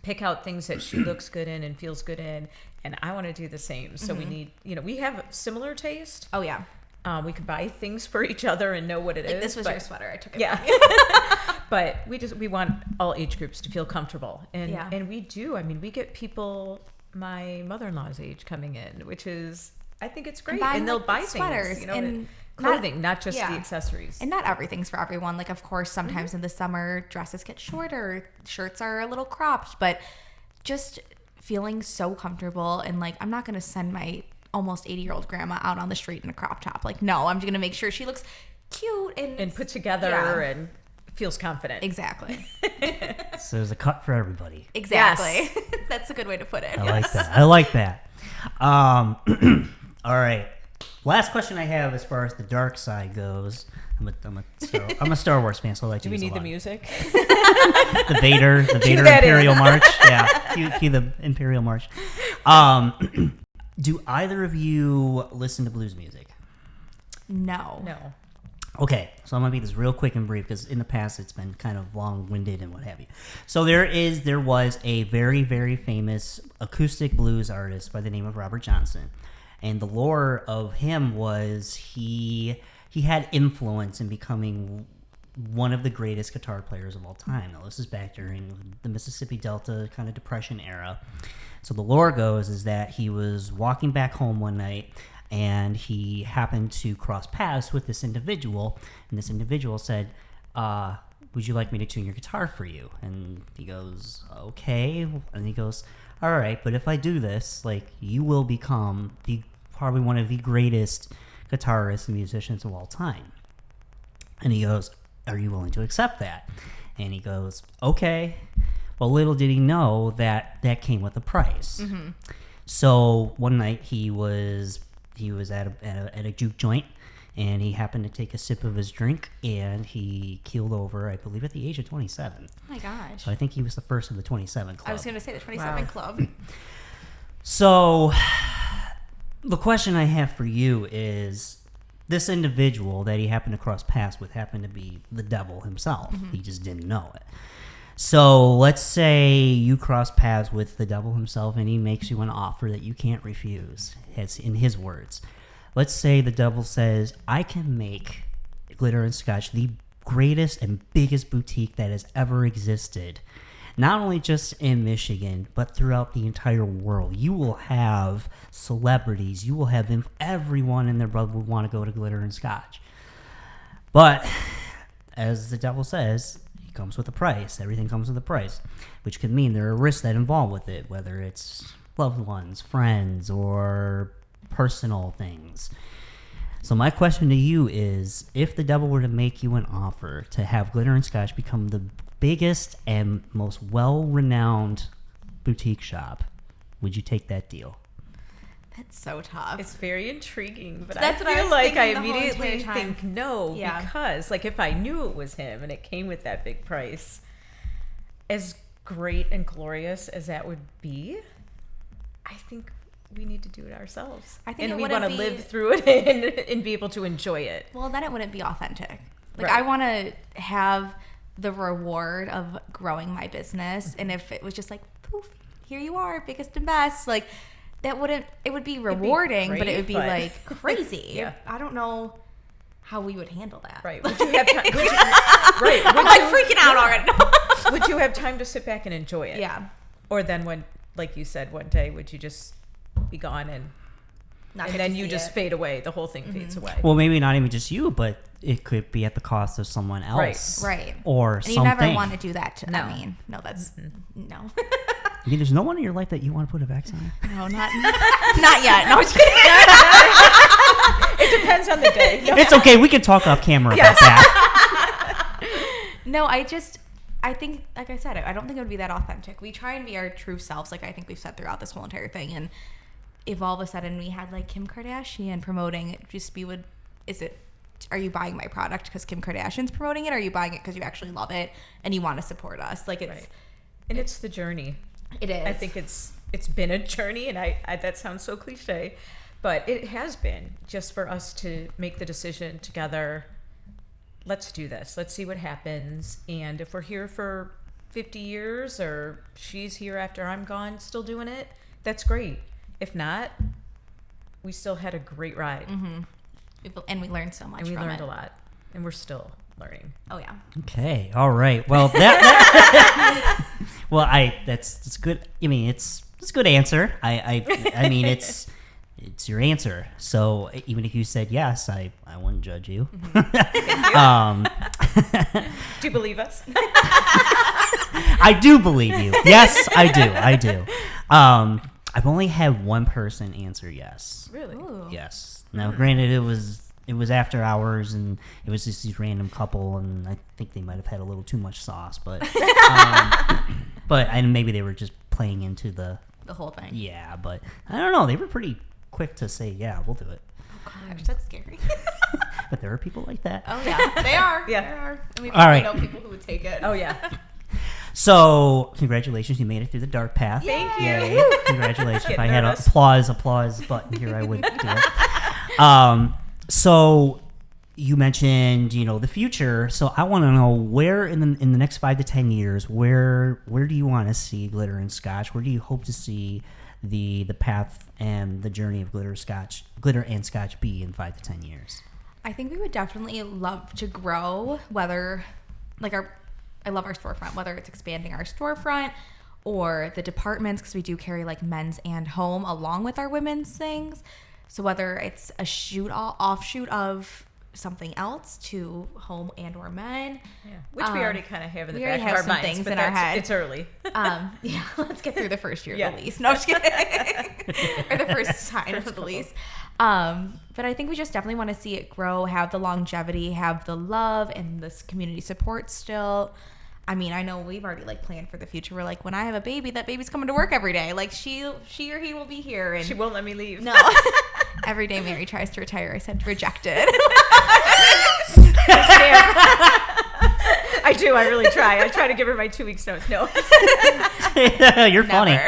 pick out things that she looks good in and feels good in, and I want to do the same. So we need, we have similar taste. Oh, yeah. We can buy things for each other and know what it is. This was but, your sweater. I took it. yeah. But we want all age groups to feel comfortable, and Yeah. and we do. I mean, we get people my mother-in-law's age coming in, which is, I think it's great, buying, and they'll like, buy sweaters things, and clothing, not just yeah. the accessories. And not everything's for everyone. Like, of course, sometimes in the summer, dresses get shorter, shirts are a little cropped, but just feeling so comfortable. And, like, I'm not going to send my almost 80-year-old grandma out on the street in a crop top. Like, no, I'm going to make sure she looks cute and put together Yeah. and feels confident. Exactly. So there's a cut for everybody. Exactly. That's a good way to put it. I like that. I like that. All right. Last question I have as far as the dark side goes. I'm a Star Wars fan, so I like to Do we use a need the lot. music? The Vader that Imperial in. March. Yeah, cue the Imperial March. Do either of you listen to blues music? No. No. Okay, so I'm gonna make this real quick and brief because in the past it's been kind of long-winded and what have you. So there was a very, very famous acoustic blues artist by the name of Robert Johnson, and the lore of him was he had influence in becoming one of the greatest guitar players of all time. Now this is back during the Mississippi Delta kind of Depression era. So the lore goes is that he was walking back home one night and he happened to cross paths with this individual, and this individual said, would you like me to tune your guitar for you? And he goes, okay. And he goes, all right, but if I do this, like, you will become probably one of the greatest guitarists and musicians of all time. And he goes, are you willing to accept that? And he goes, okay. Well, little did he know that came with a price. Mm-hmm. So one night he was at a juke joint, and he happened to take a sip of his drink, and he keeled over, I believe, at the age of 27. Oh my gosh. So I think he was the first of the 27 club. I was going to say the 27 Wow. Club. So the question I have for you is, this individual that he happened to cross paths with happened to be the devil himself. Mm-hmm. He just didn't know it. So let's say you cross paths with the devil himself and he makes you an offer that you can't refuse. It's in his words. Let's say the devil says, I can make Glitter and Scotch the greatest and biggest boutique that has ever existed. Not only just in Michigan, but throughout the entire world. You will have celebrities. You will have everyone and their brother would want to go to Glitter and Scotch. But as the devil says, it comes with a price. Everything comes with a price, which could mean there are risks that involve with it, whether it's loved ones, friends, or personal things. So my question to you is, if the devil were to make you an offer to have Glitter and Scotch become the biggest and most well-renowned boutique shop, would you take that deal? That's so tough. It's very intriguing, but That's I what I feel was like I thinking the whole immediately entire time. think no, Yeah. because like if I knew it was him and it came with that big price, as great and glorious as that would be, I think we need to do it ourselves. I think and it we wouldn't want to be- live through it and be able to enjoy it. Well, then it wouldn't be authentic. Like, Right. I want to have the reward of growing my business. And if it was just like, poof, here you are, biggest and best, like, that wouldn't, it would be rewarding, but it great, would be but- like crazy. Yeah. I don't know how we would handle that. Right. Would you have time? Right. I'm like freaking out already. Would you have time to sit back and enjoy it? Yeah. Or then when, like you said, one day, would you just be gone and then you just fade away? The whole thing fades away. Well, maybe not even just you, but it could be at the cost of someone else. Right. Or and something. you never want to do that to, No. I mean, no, that's, no. I mean, there's no one in your life that you want to put a vaccine on? No, not yet. No, I'm just kidding. It depends on the day. No. It's okay. We can talk off camera about that. No, I think, like I said, I don't think it would be that authentic. We try and be our true selves, like I think we've said throughout this whole entire thing. And if all of a sudden we had like Kim Kardashian promoting it, are you buying my product because Kim Kardashian's promoting it? Or are you buying it because you actually love it and you want to support us? Like And it's the journey. It is. I think it's been a journey, and I that sounds so cliche, but it has been, just for us to make the decision together. Let's do this. Let's see what happens. And if we're here for 50 years, or she's here after I'm gone still doing it, that's great. If not, we still had a great ride. And we learned so much And we from learned it. a lot. And we're still learning. Oh, yeah. Okay. All right. Well, that's good. I mean, it's a good answer. I mean, it's your answer. So even if you said yes, I wouldn't judge you. Do you believe us? I do believe you. Yes, I do. I've only had one person answer yes. Really? Ooh. Yes. Now, granted, it was after hours, and it was just these random couple, and I think they might have had a little too much sauce, but and maybe they were just playing into the whole thing. Yeah, but I don't know. They were pretty quick to say, yeah, we'll do it. Oh, gosh, that's scary. But there are people like that. Oh, yeah. They are. Yeah. There are. And we All right. know people who would take it. Oh, yeah. So, congratulations, you made it through the dark path. Thank you. Yay. Congratulations. If I had an nervous. applause button here, I would do it. So, you mentioned, the future. So, I want to know where in the next 5 to 10 years, where do you want to see Glitter and Scotch? Where do you hope to see the path and the journey of Glitter and Scotch be in 5 to 10 years? I think we would definitely love to grow, whether, I love our storefront, whether it's expanding our storefront or the departments, because we do carry like men's and home along with our women's things. So whether it's a offshoot of something else to home and or men. Yeah. Which we already kind of have in the we back already of have our some minds, things but in our head. It's early. Yeah, let's get through the first year Yeah. of the lease. No, I'm just kidding. Or the first sign of the lease. But I think we just definitely want to see it grow, have the longevity, have the love and this community support still. I mean, I know we've already planned for the future. We're like, when I have a baby, that baby's coming to work every day. Like she or he will be here. And She won't let me leave. no. Every day Mary tries to retire, I said rejected. I do. I really try. I try to give her my 2 weeks notice. No. You're funny.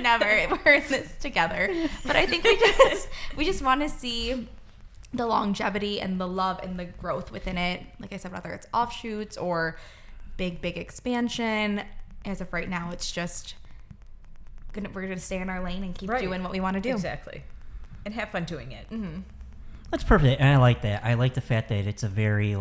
Never. We're in this together. But I think we just want to see the longevity and the love and the growth within it. Like I said, whether it's offshoots or big expansion. As of right now, it's just we're gonna stay in our lane and keep doing what we want to do. Exactly. And have fun doing it. Mm-hmm. That's perfect, and I like that. I like the fact that it's a very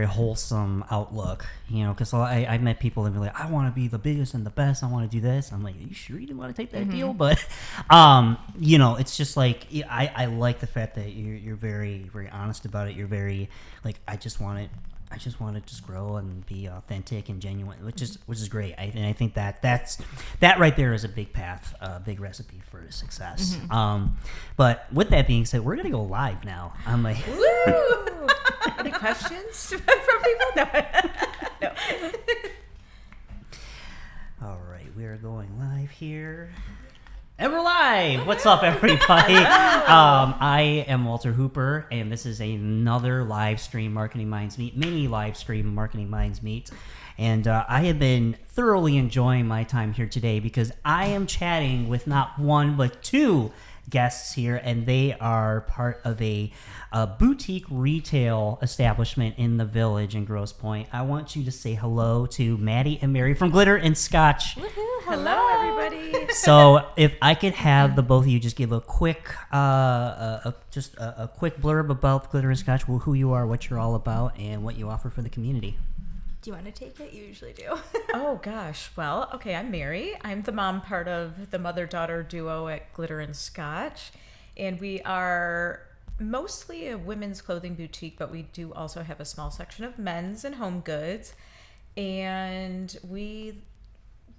wholesome outlook, because I met people that be like, I want to be the biggest and the best. I want to do this. I'm like, are you sure you didn't want to take that deal? But, it's just like, I like the fact that you're very, very honest about it. You're very I just want to just grow and be authentic and genuine, which is great. And I think that right there is a big path, a big recipe for success. But with that being said, we're gonna go live now. I'm like, Woo! Any questions from people? No. No. all right, we are going live here. And we're live! What's up, everybody? I am Walter Hooper, and this is another live stream Marketing Minds Meet, mini live stream Marketing Minds Meet. And I have been thoroughly enjoying my time here today because I am chatting with not one, but two guests here, and they are part of a boutique retail establishment in the Village in Grosse Pointe. I want you to say hello to Maddie and Mary from Glitter and Scotch. Woohoo, Hello, everybody. So if I could have the both of you just give a quick quick blurb about Glitter and Scotch, who you are, what you're all about, and what you offer for the community. Do you want to take it? You usually do. Oh gosh. Well, okay, I'm Mary. I'm the mom part of the mother-daughter duo at Glitter and Scotch. And we are mostly a women's clothing boutique, but we do also have a small section of men's and home goods. And we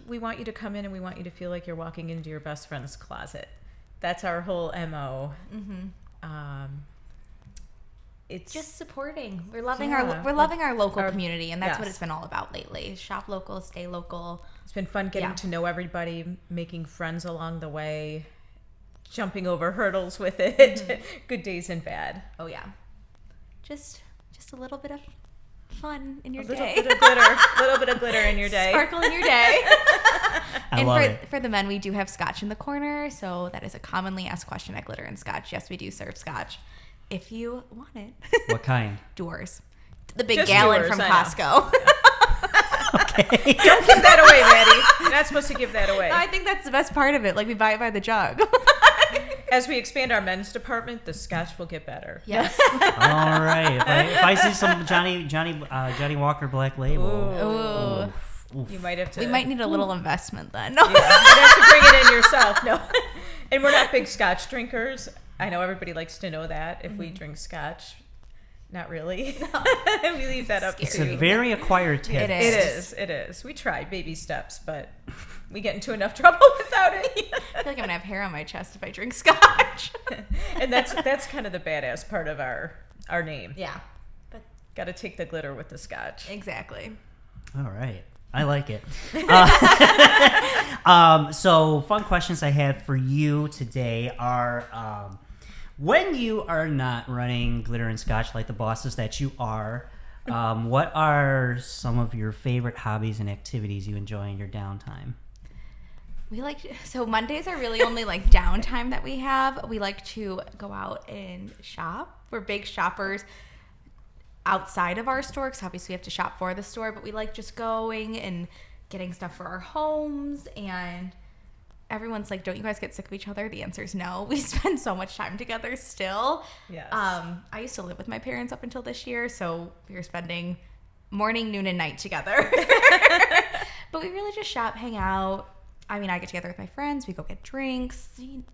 want you to come in and we want you to feel like you're walking into your best friend's closet. That's our whole MO. It's just supporting. We're loving Yeah. our local community, and that's what yes. it's been all about lately. Shop local, stay local. It's been fun getting Yeah. to know everybody, making friends along the way, jumping over hurdles with it. Good days and bad. Oh yeah, just a little bit of fun in your Little day. bit of glitter, little bit of glitter in your day. Sparkle in your day. I love it. For the men, we do have Scotch in the corner, so that is a commonly asked question at Glitter and Scotch. Yes, we do serve Scotch. If you want it. What kind? Doors. The big Just gallon Doors, from I know. Costco. Okay. Don't give that away, Maddie. You're not supposed to give that away. I think that's the best part of it. Like, we buy it by the jug. As we expand our men's department, the Scotch will get better. Yes. All right. If I see some Johnny Walker Black Label. Ooh. Oof. You might have to. We might need a little investment then. No. Yeah, you'd have to bring it in yourself. No. And we're not big Scotch drinkers. I know everybody likes to know that if we drink Scotch. Not really. We leave that up It's to. a very acquired taste. It is. It is. We try baby steps, but we get into enough trouble without it. I feel like I'm gonna have hair on my chest if I drink Scotch. And that's kind of the badass part of our name. Yeah. But Got to take the glitter with the Scotch. exactly. All right. I like it. So fun questions I have for you today are, when you are not running Glitter and Scotch like the bosses that you are, what are some of your favorite hobbies and activities you enjoy in your downtime? So Mondays are really only like downtime that we have. We like to go out and shop. We're big shoppers outside of our store because obviously we have to shop for the store, but we like just going and getting stuff for our homes. And everyone's like, don't you guys get sick of each other? The answer is no. We spend so much time together still. Yes. I used to live with my parents up until this year, so we were spending morning, noon, and night together. But we really just shop, hang out. I mean, I get together with my friends. We go get drinks,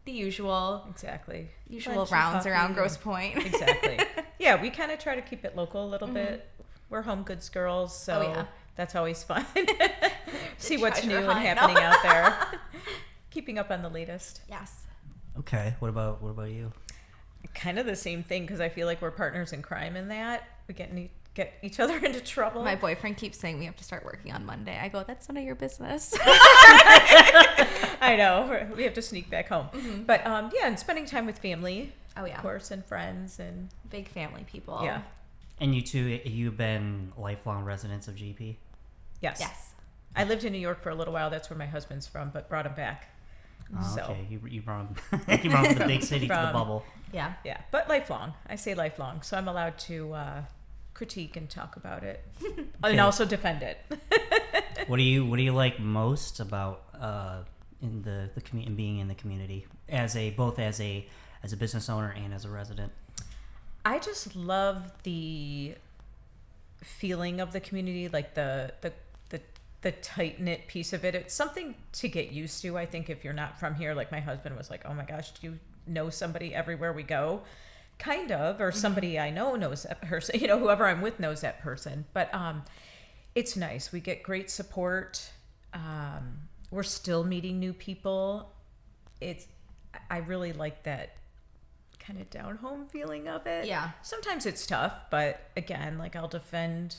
the usual Exactly. usual Lunch and rounds coffee around and- Grosse Pointe. Exactly. Yeah, we kind of try to keep it local a little bit. We're home goods girls, so Oh, yeah. that's always fun. See what's new treasure and hunt. happening out there. Keeping up on the latest. Yes. Okay. What about you? Kind of the same thing because I feel like we're partners in crime in that. We get each other into trouble. My boyfriend keeps saying we have to start working on Monday. I go, that's none of your business. I know. We have to sneak back home. But yeah, and spending time with family, Oh, yeah. of course, and friends. And Big family people. yeah. And you two, you've been lifelong residents of GP? Yes. Yes. I lived in New York for a little while. That's where my husband's from, but brought him back. Oh, So. okay. You brought him, you brought him from the big city to the From- bubble. Yeah. Yeah, but lifelong. I say lifelong, so I'm allowed to critique and talk about it, Okay. and also defend it. What do you like most about in the community, being in the community both as a business owner and as a resident? I just love the feeling of the community, like the tight knit piece of it. It's something to get used to. I think if you're not from here, like my husband was like, "Oh my gosh, do you know somebody everywhere we go?" Kind of, or somebody I know knows that person. You know, whoever I'm with knows that person. But it's nice. We get great support. We're still meeting new people. I really like that kind of down home feeling of it. Yeah. Sometimes it's tough, but again, like I'll defend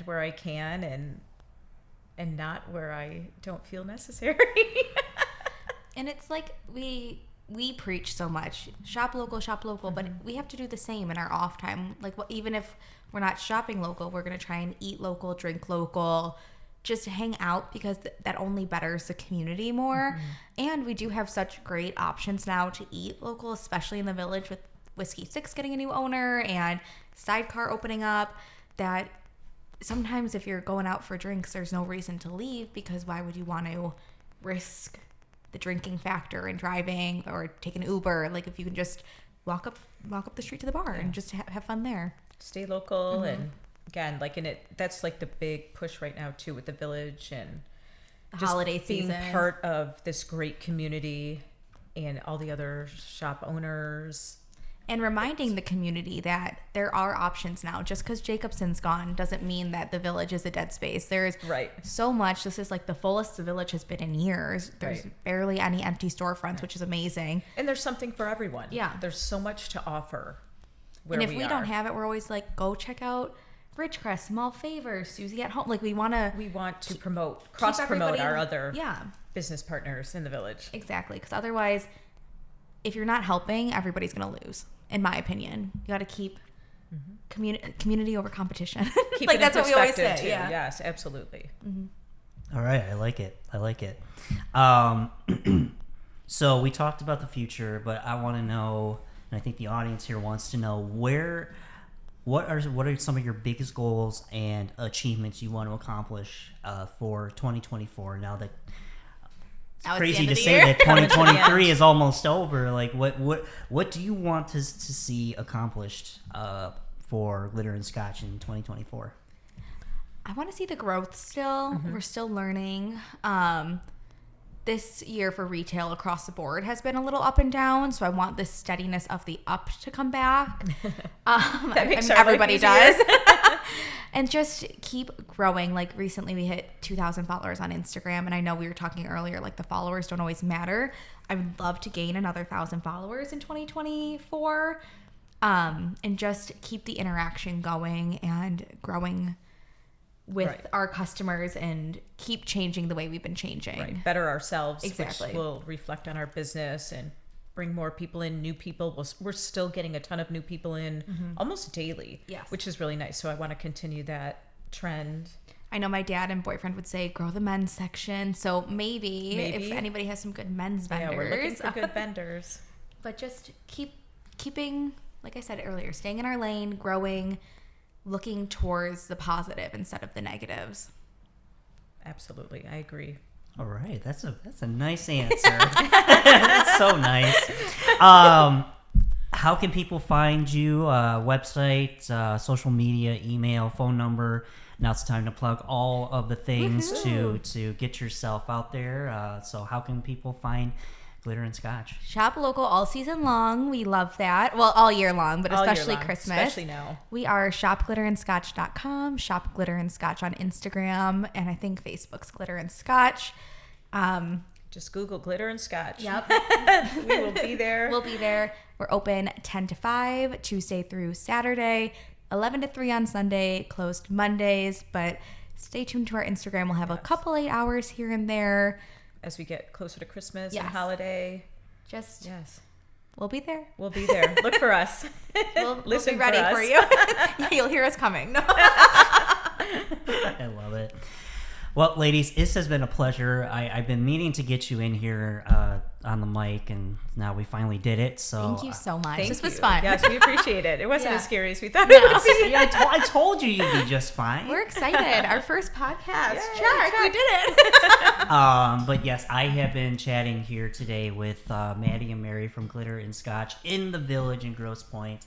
where I can and not where I don't feel necessary. And it's like we preach so much, shop local, but we have to do the same in our off time. Like, even if we're not shopping local, we're going to try and eat local, drink local, just hang out, because that only betters the community more. And we do have such great options now to eat local, especially in the village with Whiskey 6 getting a new owner and Sidecar opening up, that sometimes if you're going out for drinks, there's no reason to leave, because why would you want to risk the drinking factor and driving or take an Uber? Like, if you can just walk up the street to the bar and just have fun there. Stay local and again, like that's like the big push right now too with the village and The just holiday being season. part of this great community and all the other shop owners. And reminding the community that there are options now. Just because Jacobson's gone doesn't mean that the village is a dead space. There's Right. so much. This is like the fullest the village has been in years. There's Right. barely any empty storefronts, which is amazing. And there's something for everyone. Yeah. There's so much to offer where And if we are. don't have it, we're always like, go check out Ridgecrest, Small Favors, Susie at Home. Like we want to promote, cross-promote our other Yeah, business partners in the village. exactly. Because otherwise, if you're not helping, everybody's going to lose, in my opinion. You got to keep community over competition. Keep like it in that's what we always say. perspective, too. Yeah. Yes, absolutely. All right, I like it. So we talked about the future, but I want to know, and I think the audience here wants to know, what are some of your biggest goals and achievements you want to accomplish for 2024? Now that Now it's the crazy end to of the say year. that 2023 is almost over. Like, what do you want to see accomplished for Glitter and Scotch in 2024? I want to see the growth still. We're still learning. This year for retail across the board has been a little up and down, so I want the steadiness of the up to come back. That makes our life everybody easier. does. And just keep growing. Like recently we hit 2,000 followers on Instagram, and I know we were talking earlier, like the followers don't always matter. I would love to gain another 1,000 followers in 2024, and just keep the interaction going and growing with Right. our customers and keep changing the way we've been changing. Right. Better ourselves, Exactly. which will reflect on our business and bring more people in, new people. We're still getting a ton of new people in almost daily, Yes. which is really nice. So I want to continue that trend. I know my dad and boyfriend would say grow the men's section. So maybe. If anybody has some good men's vendors. Yeah, we're looking for good vendors. But just keeping, like I said earlier, staying in our lane, growing, looking towards the positive instead of the negatives. Absolutely. I agree. All right, that's a nice answer. That's so nice. How can people find you? Website, social media, email, phone number. Now it's time to plug all of the things to get yourself out there. So how can people find Glitter and Scotch? Shop local all season long. We love that. Well, all year long, but All year especially long, Christmas. especially now. We are shopglitterandscotch.com, Shop Glitter and Scotch on Instagram, and I think Facebook's Glitter and Scotch. Just Google Glitter and Scotch. Yep. We will be there. We'll be there. We're open 10 to 5, Tuesday through Saturday, 11 to 3 on Sunday, closed Mondays, but stay tuned to our Instagram. We'll have a couple 8 hours here and there. As we get closer to Christmas Yes. and holiday. Just, Yes. we'll be there. We'll be there. Look for us. We'll Listen be ready for us. for you. Yeah, you'll hear us coming. I love it. Well, ladies, this has been a pleasure. I've been meaning to get you in here on the mic, and now we finally did it. So Thank you so much. Thank This was you. fun. Yes, we appreciate it. It wasn't Yeah. as scary as we thought it would be. Yeah, I told you you'd be just fine. We're excited. Our first podcast. Yay, Check. We check. did it. But yes, I have been chatting here today with Maddie and Mary from Glitter and Scotch in the village in Grosse Pointe.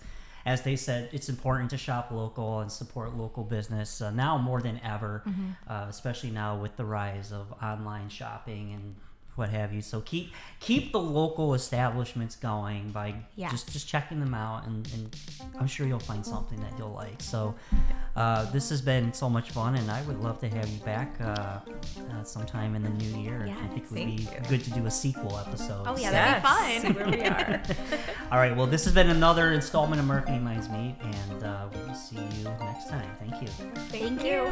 As they said, it's important to shop local and support local business now more than ever, especially now with the rise of online shopping and what have you. So keep the local establishments going by just checking them out, and I'm sure you'll find something that you'll like. So this has been so much fun, and I would love to have you back sometime in the new year. I think it would Thank be you. good to do a sequel episode. Oh, yeah, So- that'd be fun. See where we are. All right, well, this has been another installment of Marketing Minds Meet, and we'll see you next time. Thank you. Thank you.